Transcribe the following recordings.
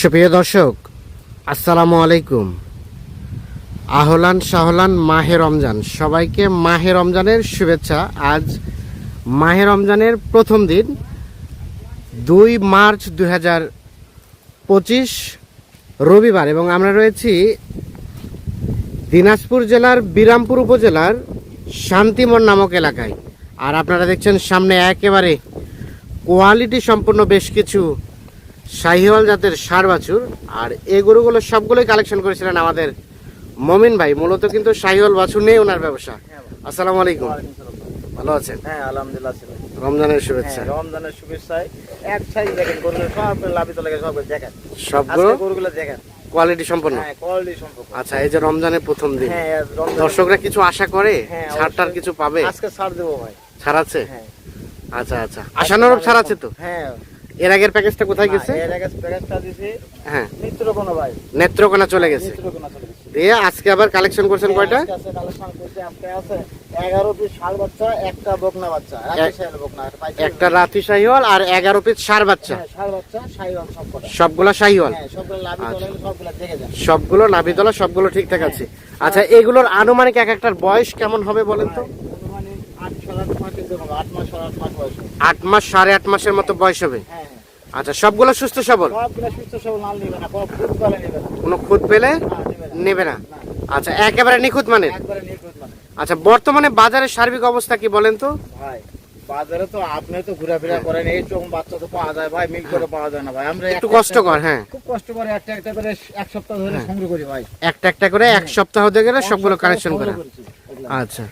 সুপ্রিয় দর্শক, আসসালামু আলাইকুম। আহলান সাহলান, মাহে রমজান। সবাইকে মাহে রমজানের শুভেচ্ছা। আজ মাহে রমজানের প্রথম দিন, 2 মার্চ 2025 রবিবার, এবং আমরা রয়েছি দিনাজপুর জেলার বিরামপুর উপজেলার শান্তিমন নামক এলাকায়। আর আপনারা দেখছেন সামনে একেবারে কোয়ালিটি সম্পন্ন বেশ কিছু শাহিওয়াল জাতের ষাঁড় বাছুর। আর এই গরুগুলো সবগুলোই কালেকশন করেছিলেন আমাদের মমিন ভাই। মূলত কিন্তু শাহিওয়াল বাছুর নিয়ে ওনার ব্যবসা। আসসালামু আলাইকুম, ভালো আছেন? হ্যাঁ, আলহামদুলিল্লাহ। রমজানের শুভেচ্ছা। রমজানের শুভেচ্ছায় এক সাইজ দেখেন গরুগুলো সব লাভিত লাগে, সব দেখেন সবগুলো গরুগুলো দেখেন কোয়ালিটি সম্পন্ন। হ্যাঁ, কোয়ালিটি সম্পন্ন। আচ্ছা, এই যে রমজানের প্রথম দিন, হ্যাঁ, দর্শকরা কিছু আশা করে হ্যাঁ, ছাড়টার কিছু পাবে? আজকে ছাড় দেবো ভাই। ছাড় আছে? হ্যাঁ, আচ্ছা আচ্ছা, আশানুরূপ ছাড় আছে তো? হ্যাঁ। এর আগের প্যাকেজটা কোথায় গেছে? এর আগে প্যাকেজটা দিছি হ্যাঁ, নেত্রকোনা ভাই, নেত্রকোনা চলে গেছে। নেত্রকোনা চলে গেছে। দিয়ে আজকে আবার কালেকশন করছেন কয়টা? আজকে আছে কালেকশন করতে, আজকে আছে 11 পিস ষাঁড় বাচ্চা, একটা বকনা বাচ্চা, রাতি শাহিওয়াল বকনা, একটা রাতি শাহিওয়াল আর 11 পিস ষাঁড় বাচ্চা। হ্যাঁ, ষাঁড় বাচ্চা শাহিওয়াল সবকটা। সবগুলা শাহিওয়াল? হ্যাঁ, সবগুলো লাভিত লাগে, সবগুলো দেখে যান। সবগুলো নাভিতলা, সবগুলো ঠিকঠাক আছে। আচ্ছা, এগুলোর আনুমানিক এক একটার বয়স কেমন হবে বলেন তো? 8 মাস কিন্তু 8 মাস 8 মাস বয়স। 8 মাস 8.5 মাসের মতো বয়স হবে। হ্যাঁ, আচ্ছা, সবগুলো সুস্থ সবল? সবগুলো সুস্থ সবল, মাল নেবে না, কোনো খুদ পালে নেবে না। কোনো খুদ পেলে না, নেবে না? আচ্ছা, একেবারে নিখুঁত মানের। একবারে নিখুঁত মানে। আচ্ছা, বর্তমানে বাজারের সার্বিক অবস্থা কি বলেন তো? ভাই, বাজারে তো আপনি তো ঘোরাফেরা করেন, এই চোখ বাচ্চা তো পাওয়া যায় ভাই, মিল করে পাওয়া যায় না ভাই। আমরা একটু কষ্টকর। হ্যাঁ, খুব কষ্ট করে একটা একটা করে এক সপ্তাহ ধরে সংগ্রহ করি ভাই। একটা একটা করে এক সপ্তাহ হতে গেলে সবগুলো কালেকশন করা। আচ্ছা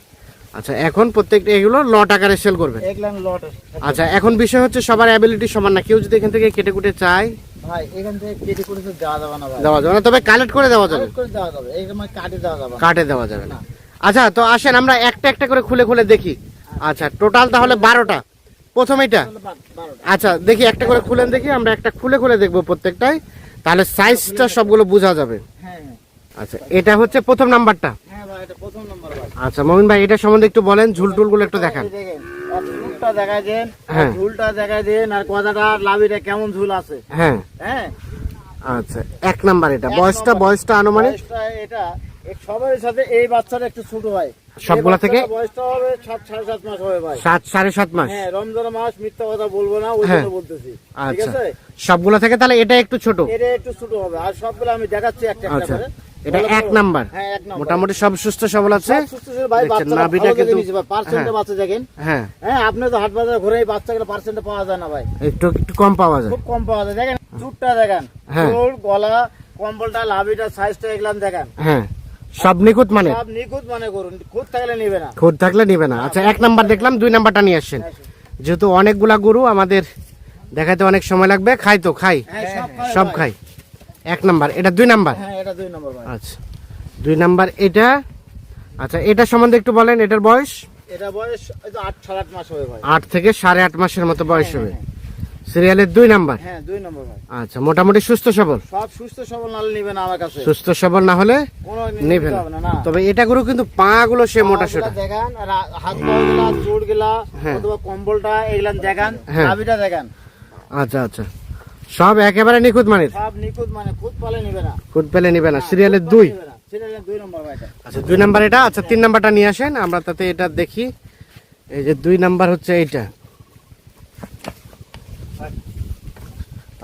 আচ্ছা, এখন প্রত্যেকটা এগুলো লট আকারে সেল করবেন? এগুলো লট। আচ্ছা, এখন বিষয় হচ্ছে সবার অ্যাবিলিটি সমান না। কেউ যদি এখান থেকে কেটে কুটে চায়, ভাই এখান থেকে কেটে করে তো দেওয়া যাবে না ভাই। দেওয়া যাবে না, তবে কালেক্ট করে দেওয়া যাবে। কালেক্ট করে দেওয়া যাবে, এই সময় কাটে দেওয়া যাবে না। কাটে দেওয়া যাবে না। আচ্ছা, তো আসেন আমরা একটা একটা করে খুলে খুলে দেখি। আচ্ছা, টোটাল তাহলে 12টা। প্রথম এটা। 12টা। আচ্ছা, দেখি একটা করে খুলেন, দেখি আমরা একটা খুলে খুলে দেখবো প্রত্যেকটাই, তাহলে সাইজটা সবগুলো বোঝা যাবে। হ্যাঁ হ্যাঁ আচ্ছা, এটা হচ্ছে প্রথম নাম্বারটা। হ্যাঁ ভাই, এটা প্রথম নাম্বার ভাই। আচ্ছা মমিন ভাই, এটা সম্বন্ধে একটু বলেন, ঝুলটুল গুলো একটু দেখান। এই দেখেন, আর ঝুলটা দেখাই দেন, হ্যাঁ। ঝুলটা দেখাই দেন, আর কথাটা লাভিটা কেমন ঝুল আছে। হ্যাঁ, হ্যাঁ, আচ্ছা, এক নাম্বার এটা। বয়সটা আনুমানিক? বয়সটা এটা সবার সাথে এই বাচ্চাটা একটু ছোট ভাই। সবগুলা এই থেকে? বাচ্চাটার বয়সটা হবে 7.5 মাস হবে ভাই। 7.5 মাস? হ্যাঁ, রমজান মাস, মিথ্যা কথা বলবো না, ওই হ্যাঁ। জন্য বলতেছি। ঠিক আচ্ছা, আছে, সবগুলো থেকে তাহলে এটা একটু ছোট। এটা একটু ছোট হবে, আর সবগুলো আমি দেখাচ্ছি একটা একটা আচ্ছা, করে। এটা এক নাম্বার। হ্যাঁ, এক নাম্বার। মোটামুটি সব সুস্থ সবল আছে। সব সুস্থ ছিল ভাই, দেখছেন, বাচ্চাটা নাভিটা ভালো দেখে কিন্তু- নিয়েছে ভাই, পার্সেন্টে বাচ্চা দেখেন। হ্যাঁ, হ্যাঁ, আপনি তো হাট বাজারে ঘুরে এই বাচ্চাগুলো পার্সেন্টে পাওয়া যায় না ভাই, একটু একটু কম পাওয়া যায়। খুব কম পাওয়া যায়। দেখেন চুটটা দেখেন, হ্যাঁ। চুল, গলা, কম্বলটা, লাভিটা, সাইজটা এগুলাম দেখেন, হ্যাঁ, সব নিখুঁত মানে? সব নিখুঁত মানে করুন, খুদ থাকলে নিবে না। খুদ থাকলে নিবে না। আচ্ছা, এক নাম্বার দেখলাম, 2 নাম্বারটা নিয়ে আসছেন। যেহেতু অনেকগুলা গরু আমাদের দেখাতে অনেক সময় লাগবে, খাই তো খাই, হ্যাঁ, সব খায় সব ভাই। খাই। এক নাম্বার, এটা 2 নাম্বার। হ্যাঁ, এটা 2 নম্বর ভাই। আচ্ছা, 2 নাম্বার এটা। আচ্ছা, এটা সম্বন্ধে একটু বলেন, এটার বয়স? এটা বয়স এই তো 8.5 মাস হবে ভাই। 8 থেকে 8.5 মাসের মতো বয়স হবে। হ্যাঁ, সিরিয়ালের 2 নাম্বার। হ্যাঁ, 2 নম্বর ভাই। আচ্ছা, মোটামুটি সুস্থ সবল? সব সুস্থ সবল নালে নিবে না আমার কাছে, সুস্থ সবল না হলে কোনো নেবে না। হবে না। তবে এটা গরু কিন্তু পা গুলো সে মোটা সোটা। দেখেন, আর হাত পা গুলা, চোট গুলা, হ্যাঁ। অথবা কম্বলটা এগুলা দেখেন, হ্যাঁ। লাভিটা দেখেন, আচ্ছা আচ্ছা, সব একেবারে নিখুঁত মানের? সব নিখুঁত মানে, খুদ পালে নিবে না। খুদ পেলে নিবে না। সিরিয়ালের 2? সিরিয়ালের 2 নম্বর ভাই এটা। আচ্ছা, 2 নাম্বার এটা। আচ্ছা, 3 নাম্বারটা নিয়ে আসেন, আমরা তাতে এটা দেখি। এই যে 2 নাম্বার হচ্ছে এইটা।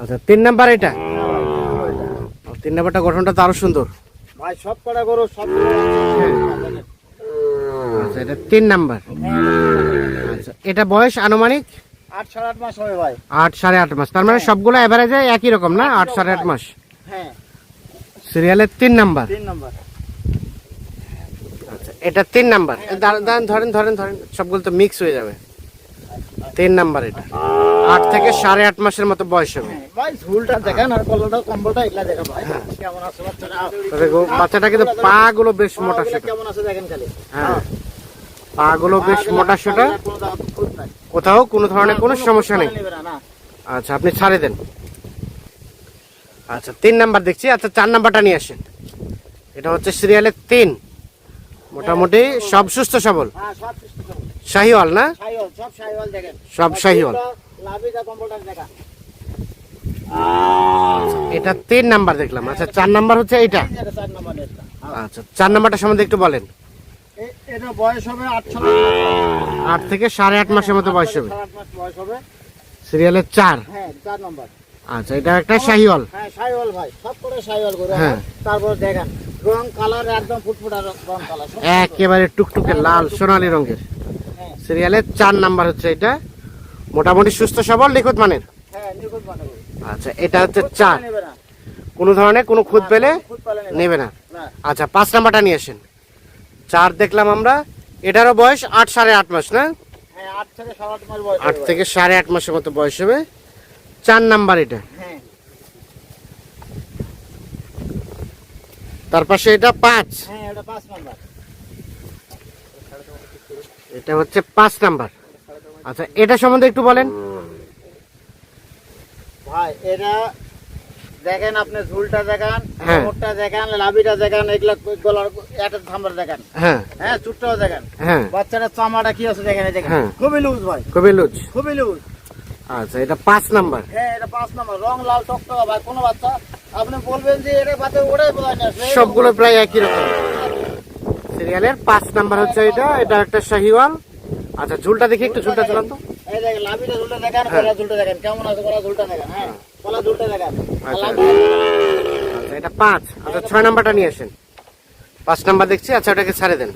আচ্ছা, 3 নাম্বার এটা। 3 নাম্বারটা গঠনটা তো আরো সুন্দর। ভাই সব কটা করো, সব আচ্ছা, এটা 3 নাম্বার। আচ্ছা, এটা বয়স আনুমানিক? 8.5 মাস হবে ভাই। 8.5 মাস। তার মানে সবগুলো এভারেজে একই রকম না? 8.5 মাস। হ্যাঁ, সিরিয়ালের 3 নাম্বার। 3 নম্বর। আচ্ছা, এটা 3 নাম্বার। ধরেন ধরেন ধরেন, সবগুলো তো মিক্স হয়ে যাবে। 3 নাম্বার এটা। 8 থেকে 8.5 মাসের মতো বয়স হবে। ভাই ঝুলটা দেখেন, আর কলাটা, কম্বলটা এগুলা দেখেন ভাই, কেমন আছে বাচ্চাটা। তবে বাচ্চাটা কিন্তু পা গুলো বেশ মোটা ওগুলা সোটা। কেমন আছে দেখেন খালি। হ্যাঁ, পা গুলো বেশ মোটা সোটা, কোনো দাগ খুদ নাই। কোথাও কোনো ধরনের কোনো সমস্যা নেই। নিবে না, না। আচ্ছা, আপনি ছাড়ে দেন। আচ্ছা, 3 নাম্বার দেখছি। আচ্ছা, 4 নাম্বারটা নিয়ে আসেন। এটা হচ্ছে সিরিয়ালের 3। মোটামুটি সব সুস্থ সবল, হ্যাঁ, সব সুস্থ সবল। শাহিওয়াল না? শাহিওয়াল, সব শাহিওয়াল দেখেন। সব শাহিওয়াল। লাভিটা, কম্বলটা দেখা। এটা 3 নাম্বার দেখলাম। আচ্ছা 4 নাম্বার হচ্ছে এইটা। এই যে এটা 4 নাম্বার এটা। আচ্ছা 4 নাম্বারটা সম্বন্ধে একটু বলেন। এটা বয়স হবে 8 8 থেকে 8.5 মাসের মতো বয়স হবে। 8 মাস বয়স হবে। সিরিয়ালের 4। হ্যাঁ 4 নাম্বার। আচ্ছা এটা একটা শাহিওয়াল। হ্যাঁ শাহিওয়াল ভাই, সব করে শাহিওয়াল করে। হ্যাঁ। তারপর দেখেন রং কালার একদম ফুটফুটা রং কালার। একেবারে টুকটুকে লাল সোনালী রঙের। হ্যাঁ সিরিয়ালের 4 নাম্বার হচ্ছে এটা। মোটামুটি সুস্থ সবল নিখুঁত মানের। হ্যাঁ নিখুঁত বানাবো। আচ্ছা এটা হচ্ছে 4। নেবে না। কোনো ধরনের কোনো খুঁত পেলে খুদ পালে নেবে না। না। আচ্ছা 5 নাম্বারটা নিয়ে আসেন। 4 দেখলাম আমরা। এটারও বয়স 8 8.5 মাস না? হ্যাঁ 8 থেকে 8.5 মাস বয়স। 8 থেকে 8.5 মাসের মতো বয়স হবে। 4 নাম্বার এটা। হ্যাঁ। তার পাশে এটা 5। হ্যাঁ এটা 5 নাম্বার। এটা হচ্ছে 5 নাম্বার। আচ্ছা এটা সম্বন্ধে একটু বলেন। ভাই এটা দেখেন, আপনি ঝুলটা দেখান, হ্যাঁ। মোটটা দেখান, লাভিটা দেখান, এগুলা গলার একটা ধামবার দেখান। হ্যাঁ হ্যাঁ চুটটাও দেখান। হ্যাঁ বাচ্চাটার চামড়াটা কি আছে দেখেন, এই দেখেন হ্যাঁ। খুবই লুজ ভাই, খুবই লুজ। খুবই লুজ। আচ্ছা এটা 5 নাম্বার। হ্যাঁ এটা 5 নাম্বার, রং লাল টকটকা ভাই। কোনো বাচ্চা আপনি বলবেন যে এটা বাচ্চা ওড়াই বোঝায় না, সবগুলো প্রায় একই রকম। সিরিয়ালের 5 নাম্বার হচ্ছে এটা। এটা একটা শাহিওয়াল। আচ্ছা ঝুলটা দেখি একটু, ঝুলটা চালান তো। এই দেখেন লাভিটা ঝুলটা দেখান, হ্যাঁ। গলা ঝুলটা দেখান কেমন আছে, গলা ঝুলটা দেখান। হ্যাঁ গলা ঝুলটা দেখান। আচ্ছা। আচ্ছা এটা 5। আচ্ছা 6 নাম্বারটা নিয়ে আসেন। 5 নাম্বার দেখছি। আচ্ছা ওটাকে ছাড়ে দেন।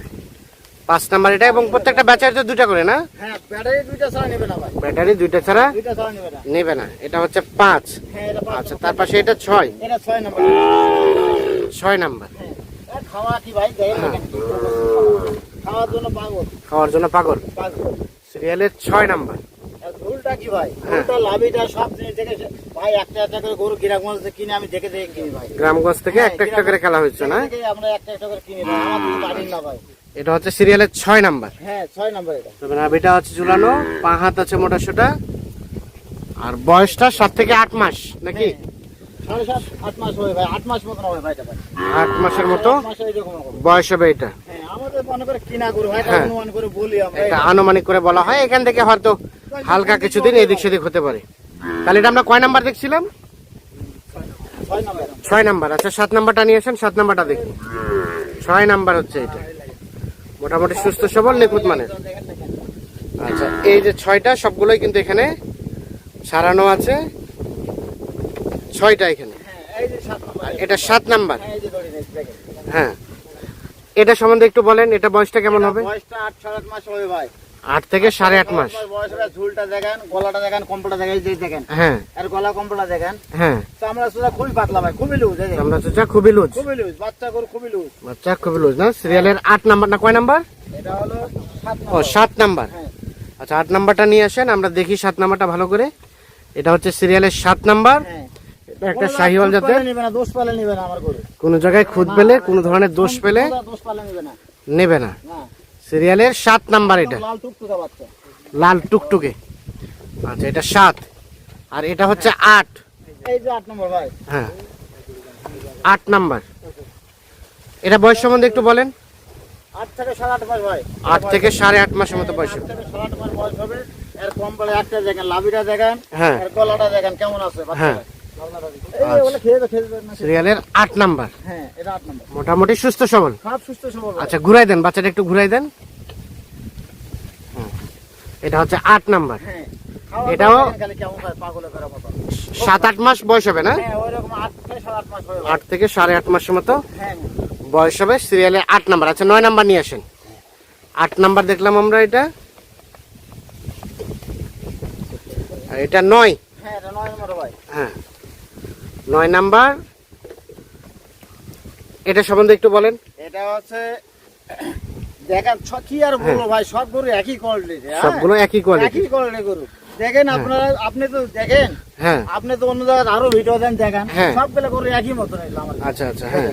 5 নাম্বার এটা, এবং প্রত্যেকটা ব্যাচার তো 2টা করে না? হ্যাঁ ব্যাটারি দুইটা ছাড়া নেবে না ভাই, ব্যাটারি 2টা ছাড়া দুইটা ছাড়া নেবে না। নেবে না। এটা হচ্ছে 5। হ্যাঁ এটা 5। আচ্ছা তার পাশে এটা 6। এটা 6 নাম্বার। 6 নাম্বার। হ্যাঁ আর খাওয়া কি ভাই দেখেন, দেখেন কি করবে। খাওয়ার জন্য পাগল খাওয়ার জন্য পাগল। পাগল। সিরিয়ালের 6 নাম্বার। আর ঝুলটা কি ভাই, হ্যাঁ। ঝুলটা লাভিটা সব জিনিস দেখে ভাই একটা একটা করে গরু গিরাগঞ্জ থেকে কিনে আমি দেখে দেখে কিনি ভাই। গ্রামগঞ্জ থেকে একটা একটা করে খেলা হচ্ছে না? দেখে দেখে আমরা একটা একটা করে কিনি ভাই, আমার কিছু বাড়ির না ভাই। এটা হচ্ছে সিরিয়ালের 6 নাম্বার। হ্যাঁ 6 নাম্বার এটা। তবে নাভিটা হচ্ছে ঝুলানো, পা হাত আছে মোটা সোটা, আর বয়সটা 7 থেকে 8 মাস নাকি? 7.5 8 মাস হবে ভাই, 8 মাস মতন হবে ভাই এটা ভাই। 8 মাসের মতো 8 মাসে এরকম হবে। বয়স হবে এটা। হ্যাঁ আমাদের মনে করে কিনা গরু ভাই, হ্যাঁ। অনুমান করে বলি আমরা। এটা আনুমানিক করে বলা হয়। এখান থেকে হয়তো হালকা কিছুদিন এদিক সেদিক হতে পারে। তাহলে এটা আমরা কয় নাম্বার দেখছিলাম? 6 নাম্বার। 6 নাম্বার। আচ্ছা 7 নাম্বারটা নিয়ে আসেন। 7 নাম্বারটা দেখি। 6 নাম্বার হচ্ছে এটা। মোটামুটি সুস্থ সবল নিখুঁত মানের। দেখেন দেখেন। আচ্ছা এই যে 6টা সবগুলোই কিন্তু এখানে সারানো আছে। 6টা এখানে। হ্যাঁ এই যে 7 নাম্বার। আর এটা 7 নাম্বার। হ্যাঁ এই যে ধরে দেখেন। হ্যাঁ এটা সম্বন্ধে একটু বলেন। এটা বয়সটা কেমন হবে? বয়সটা 8 8.5 মাস হবে ভাই। 8 থেকে 8.5 মাস। বয়স হবে। ঝুলটা দেখেন, গলাটা দেখেন, কম্পটা দেখেন, এই যে দেখেন। হ্যাঁ আর গলা কম্পটা দেখেন। হ্যাঁ চামড়া সুদা খুবই পাতলা ভাই, খুবই লুজ। এই যে আমরা চোচা খুবই লুজ। খুবই লুজ, বাচ্চা গরু খুবই লুজ। বাচ্চা খুবই লুজ না? সিরিয়ালের 8 নাম্বার না কয় নাম্বার? এটা হলো 7 ও নাম্বার। 7 নাম্বার। হ্যাঁ আচ্ছা 8 নাম্বারটা নিয়ে আসেন, আমরা দেখি 7 নাম্বারটা ভালো করে। এটা হচ্ছে সিরিয়ালের 7 নাম্বার। হ্যাঁ। এটা একটা শাহিওয়াল জাতের। নিবে না, দোষ পালে নিবে না আমার গরু। কোনো জায়গায় খুঁত পেলে, কোনো ধরনের দোষ পেলে দোষ পালে নিবে না। নেবে না। না সিরিয়ালের 7 নাম্বার এটা। লাল টুকটুকা বাচ্চা। লাল টুকটুকে। আচ্ছা এটা 7। আর এটা হচ্ছে 8। এই যে 8 নম্বর ভাই। হ্যাঁ 8 নাম্বার। এটা বয়স সম্বন্ধে একটু বলেন। 8 থেকে 8.5 মাস ভাই। 8 থেকে 8.5 মাসের মতো বয়স হবে। 8 থেকে 8.5 মাস বয়স হবে। এর কম বলে একটা দেখেন, লাভিটা দেখেন, হ্যাঁ এর গলাটা দেখেন কেমন আছে বাচ্চা। হ্যাঁ। এই বলে খেয়ে দেন না। সিরিয়ালের 8 নাম্বার। হ্যাঁ এটা 8 নম্বর। মোটামুটি সুস্থ সবল। সব সুস্থ সবল ভাই। আচ্ছা ঘুরাই দেন, বাচ্চাটা একটু ঘুরাই দেন। হুম। এটা হচ্ছে 8 নাম্বার। হ্যাঁ এটাও দেখেন খালি কেমন ভাই, পাগলের করার মতো। 7-8 মাস বয়স হবে না? হ্যাঁ ওইরকম 8 থেকে 8.5 মাস হবে ভাই। 8 থেকে 8.5 মাসের মতো হ্যাঁ বয়স হবে। সিরিয়ালে 8 নাম্বার। আচ্ছা 9 নাম্বার নিয়ে আসেন। 8 নাম্বার দেখলাম আমরা এটা। আর এটা 9। হ্যাঁ এটা 9 নম্বর ভাই। হ্যাঁ 9 নাম্বার। এটা সম্বন্ধে একটু বলেন। এটা হচ্ছে দেখেন কি আর বলবো ভাই, সব গরু একই কোয়ালিটি। সবগুলো একই কোয়ালিটি। একই কোয়ালিটি গরু। দেখেন আপনারা, আপনি তো দেখেন, হ্যাঁ আপনি তো অন্য জায়গায় আরো ভিডিও দেন দেখেন, হ্যাঁ। সবগুলো গরু একই মতন এগুলো আমার। আচ্ছা আচ্ছা হ্যাঁ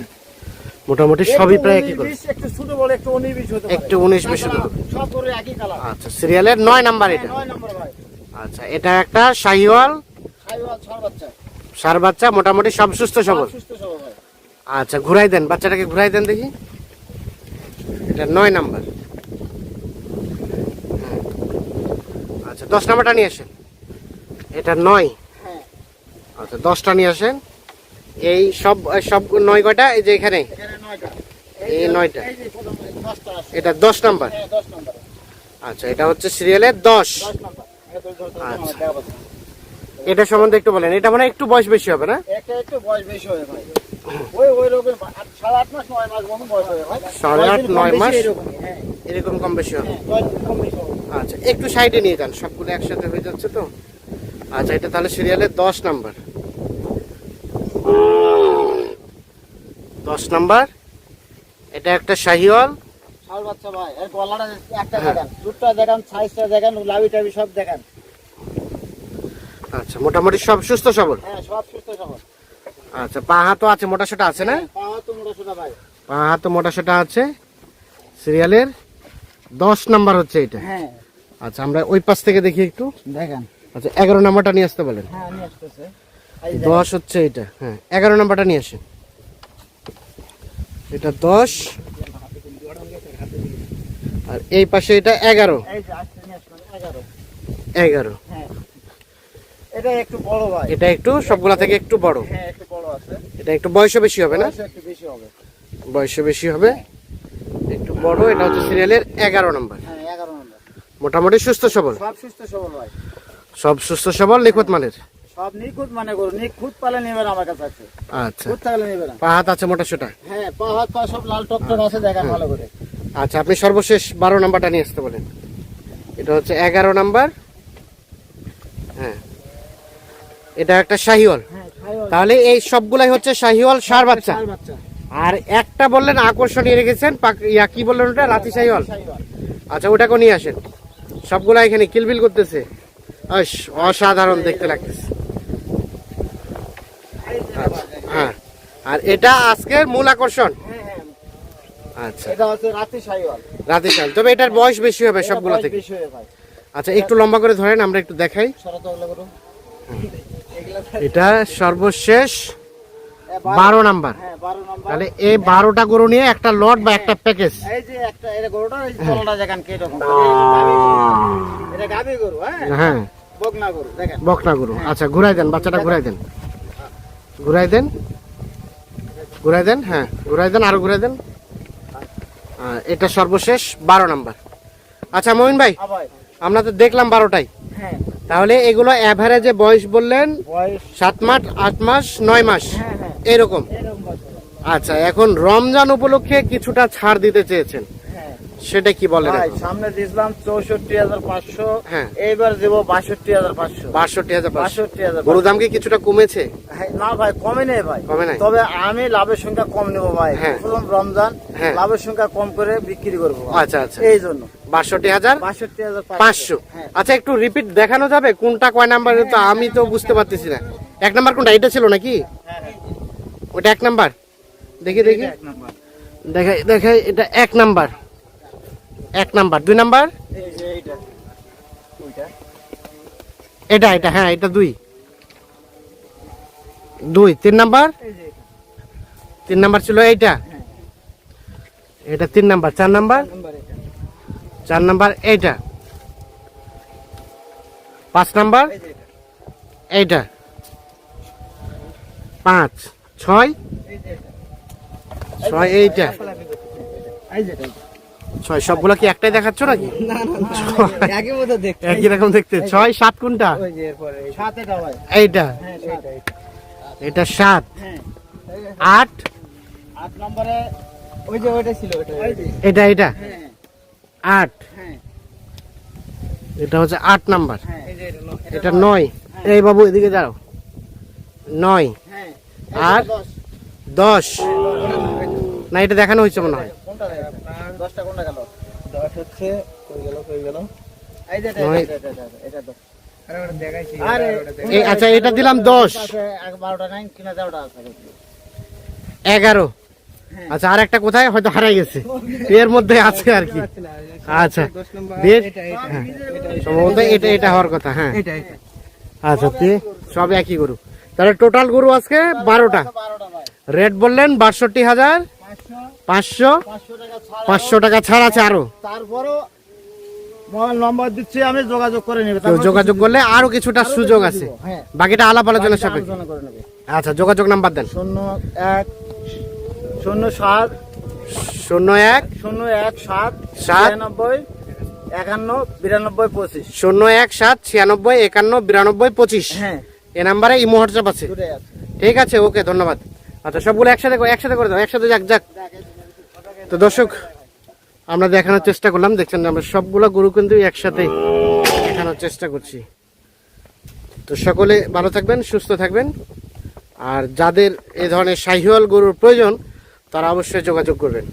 মোটামুটি সবই প্রায় একই করে। একটু ছোট বড় একটু 19-20 হতে পারে। একটু 19-20 হতে পারে। সব গরু একই কালার। আচ্ছা সিরিয়ালের 9 নাম্বার এটা। 9 নম্বর ভাই। আচ্ছা এটা একটা শাহিওয়াল সাইওয়াল ছয় বাচ্চা। সার বাচ্চা, মোটামুটি সব সুস্থ সবল। সব সুস্থ সবল ভাই। আচ্ছা ঘুরাই দেন, বাচ্চাটাকে ঘুরাই দেন দেখি। এটা 9 নাম্বার। আচ্ছা 10 নাম্বারটা নিয়ে আসেন। এটা 9। হ্যাঁ আচ্ছা 10টা নিয়ে আসেন। এই সব সব 9 কয়টা? এই যে এখানে এখানে 9টা। এই 9টা, এই যে প্রথম 10টা আছে। এটা 10 নাম্বার। হ্যাঁ 10 নাম্বার। আচ্ছা, এটা হচ্ছে সিরিয়ালের 10। 10 নাম্বার। এটা তো ধরতে আচ্ছা। আমার দেখাবো। এটা সম্বন্ধে একটু বলেন। এটা মানে একটু বয়স বেশি হবে না? একটা একটু বয়স বেশি হয় ভাই। ওই রকম 8.5 মাস 9 মাস মতো বয়স হয় ভাই। 8.5 9 মাস এরকমই, হ্যাঁ। এরকম কম বেশি হবে। হ্যাঁ, 10 দিন কম বেশি হবে। আচ্ছা, একটু সাইডে নিয়ে যান, সবগুলো একসাথে হয়ে যাচ্ছে তো। আচ্ছা, এটা তাহলে সিরিয়ালের 10 নাম্বার। 10 নাম্বার। এটা একটা শাহিওয়াল। শাল বাচ্চা ভাই, এর গলাটা একটা দেখান, দুধটা দেখান, সাইজটা দেখান, লাভি টাবি সব দেখান। আচ্ছা, মোটামুটি সব সুস্থ সবল। হ্যাঁ, সব সুস্থ সবল। আচ্ছা, পা হাতও আছে, মোটা সোটা আছে না? পা তো মোটা সোটা ভাই। পা হাতও মোটা সোটা আছে। সিরিয়ালের 10 নাম্বার হচ্ছে এটা। হ্যাঁ, আচ্ছা, আমরা ওই পাশ থেকে দেখি একটু। দেখেন। আচ্ছা, 11 নাম্বারটা নিয়ে আসতে বলেন। হ্যাঁ, নিয়ে আসতেছে। এই যে 10 হচ্ছে এটা। হ্যাঁ, 11 নাম্বারটা নিয়ে আসেন। এটা 10 আর এই পাশে এটা 11। এই যে আসতে নিয়ে আসলাম 11। 11। হ্যাঁ, এটা একটু বড় ভাই। এটা একটু সবগুলা থেকে একটু বড়। হ্যাঁ, একটু বড় আছে। এটা একটু বয়সও বেশি হবে না? বয়স একটু বেশি হবে। বয়সও বেশি হবে, একটু বড়। এটা হচ্ছে সিরিয়ালের 11 নাম্বার। হ্যাঁ, 11 নম্বর। মোটামুটি সুস্থ সবল। সব সুস্থ সবল ভাই। সব সুস্থ সবল, নিখুঁত মানের। সব নিখুঁত মানে করো, নিখুঁত পালে নেবেন আমার কাছে আছে। আচ্ছা, খুঁত থাকলে নেবেন না। পা হাত আছে মোটা সোটা। হ্যাঁ, পা হাত পা সব লাল টকটক আছে, দেখেন ভালো করে। আচ্ছা, আপনি সর্বশেষ 12 নাম্বারটা নিয়ে আসতে বলেন। এটা হচ্ছে 11 নাম্বার। হ্যাঁ, এটা একটা শাহিওয়াল। হ্যাঁ, শাহিওয়াল। তাহলে এই সবগুলাই হচ্ছে শাহিওয়াল ষাঁড় বাচ্চা। ষাঁড় বাচ্চা। আর একটা বললেন আকর্ষণীয় রেখেছেন, ইয়া কি বললেন ওটা? রাতি শাহিওয়াল। শাহিওয়াল। আচ্ছা, ওটাকে নিয়ে আসেন। সবগুলা এখানে কিলবিল করতেছে, অসাধারণ দেখতে লাগতেছে। এই যে আচ্ছা, ভাই, হ্যাঁ। আর এটা আজকের মূল আকর্ষণ। হ্যাঁ, হ্যাঁ। আচ্ছা, এটা হচ্ছে রাতি শাহিওয়াল। রাতি শাহিওয়াল, তবে এটার বয়স বেশি হবে এটা সবগুলা বয়স থেকে। বেশি হয় ভাই। আচ্ছা, একটু লম্বা করে ধরেন, আমরা একটু দেখাই। সরাতে ওগুলো করো। এগুলা এটা সর্বশেষ এ 12 নাম্বার। হ্যাঁ, 12 নম্বর। তাহলে এই 12টা গরু নিয়ে একটা লট বা একটা প্যাকেজ। এই যে একটা এর গরুটা এই তলাটা দেখেন কি রকম। এটা গাবি গরু, হ্যাঁ। হ্যাঁ, বকনা গরু দেখেন। বকনা গরু। আচ্ছা, ঘুরাই দেন, বাচ্চাটা ঘুরাই দেন, ঘুরাই দেন, ঘুরাই দেন। হ্যাঁ, ঘুরাই দেন, আরো ঘুরাই দেন। এটা সর্বশেষ 12 নাম্বার। আচ্ছা মমিন ভাই, ভাই, আমরা তো দেখলাম 12টাই। হ্যাঁ, তাহলে এগুলো অ্যাভারেজে বয়স বললেন বয়স 7 মাস, 8 মাস, 9 মাস হ্যাঁ, হ্যাঁ, এরকম। এরকম বয়স। আচ্ছা, এখন রমজান উপলক্ষে কিছুটা ছাড় দিতে চেয়েছেন, হ্যাঁ সেটা কি বলেন? ভাই, এখন সামনে দিয়েছিলাম 64,500, হ্যাঁ। এইবার দেব 62,500। 62,500। 62,500। গরু দাম কি কিছুটা কমেছে? হ্যাঁ, না ভাই, কমে নেই ভাই। কমে নাই? তবে আমি লাভের সংখ্যা কম নেবো ভাই। হ্যাঁ। প্রথম রমজান, হ্যাঁ। লাভের সংখ্যা কম করে বিক্রি করবো। আচ্ছা আচ্ছা, এই জন্য 62,500। হ্যাঁ। আচ্ছা, একটু রিপিট দেখানো যাবে কোনটা কয় নাম্বার? তো আমি তো বুঝতে পারতেছি না। 1 নাম্বার কোনটা? এটা ছিল নাকি? হ্যাঁ, হ্যাঁ। ওটা 1 নাম্বার। দেখি দেখি, এটা এক নাম্বার। দেখাই দেখাই। এটা 1 নাম্বার। 1 নাম্বার। 2 নাম্বার? এই যে এইটা, ওইটা। এটা এটা, হ্যাঁ, এটা 2। 3 নাম্বার? এই যে এটা। 3 নাম্বার ছিল এইটা। হ্যাঁ। এটা 3 নাম্বার। 4 নাম্বার? নাম্বার এটা। 4 নাম্বার এইটা। 5 নাম্বার? এই যে এটা। এইটা। 5, 6, এই যে এটা। 6 এইটা। এই যে এটা। 6 সবগুলো কি একটাই দেখাচ্ছ নাকি? না না না, একই মতো দেখতে। একই রকম দেখতে। 6, 7 কোনটা? ওই যে এরপরে সাথে এটা ভাই। এইটা। হ্যাঁ, সাথে। এটা 7, হ্যাঁ। 8, 8 নম্বরে ওই যে ওইটা ছিল, ওইটা। এই যে। এটা এটা হ্যাঁ, 8। হ্যাঁ, এটা হচ্ছে 8 নাম্বার। হ্যাঁ। এই যে এটা। এটা 9। এই বাবু এদিকে যাও। 9 হ্যাঁ। আর 10। 10 না, এটা দেখানো হয়েছে মনে হয়। কোনটা দেখেন? 10টা কোনটা গেল? 10 হচ্ছে কই গেল? এই যে এটা, নয়। এটা 10। আরে ওটা দেখাইছি। আরে এই আচ্ছা, এটা দিলাম 10। 12টা নাই কিনা 13টা আছে। 11। আচ্ছা, আর একটা কোথায় হয়তো হারাই গেছে, এর মধ্যে আছে আর কি। আচ্ছা, বেশ, হ্যাঁ, সম্ভবত এটা এটা হওয়ার কথা। হ্যাঁ, আচ্ছা, সব একই গরু। তাহলে টোটাল গরু আজকে 12টা। 12টা ভাই। রেট বললেন 62,500। 500 টাকা ছাড়। 500 টাকা ছাড় আছে আরো। তারপরও মোবাইল নম্বর দিচ্ছি আমি, যোগাযোগ করে নেবে। কেউ যোগাযোগ করলে আরো কিছুটা সুযোগ আছে। হ্যাঁ, বাকিটা আলাপ আলোচনার সাপেক্ষে। আলোচনা করে নেবে। আচ্ছা, যোগাযোগ নাম্বার দেন। 01 07 01 017 সাত 96 51 92 25। 017 96 51 92 25। হ্যাঁ, এই নাম্বারে ইমো হোয়াটসঅ্যাপ আছে। দুটোই আছে। ঠিক আছে, ওকে, ধন্যবাদ। আচ্ছা, সবগুলো একসাথে করে দাও, একসাথে যাক যাক। তো দর্শক, আমরা দেখানোর চেষ্টা করলাম, দেখছেন আমরা সবগুলো গরু কিন্তু একসাথে দেখানোর চেষ্টা করছি। তো সকলে ভালো থাকবেন, সুস্থ থাকবেন, আর যাদের এই ধরনের শাহিওয়াল গরুর প্রয়োজন তারা অবশ্যই যোগাযোগ করবেন।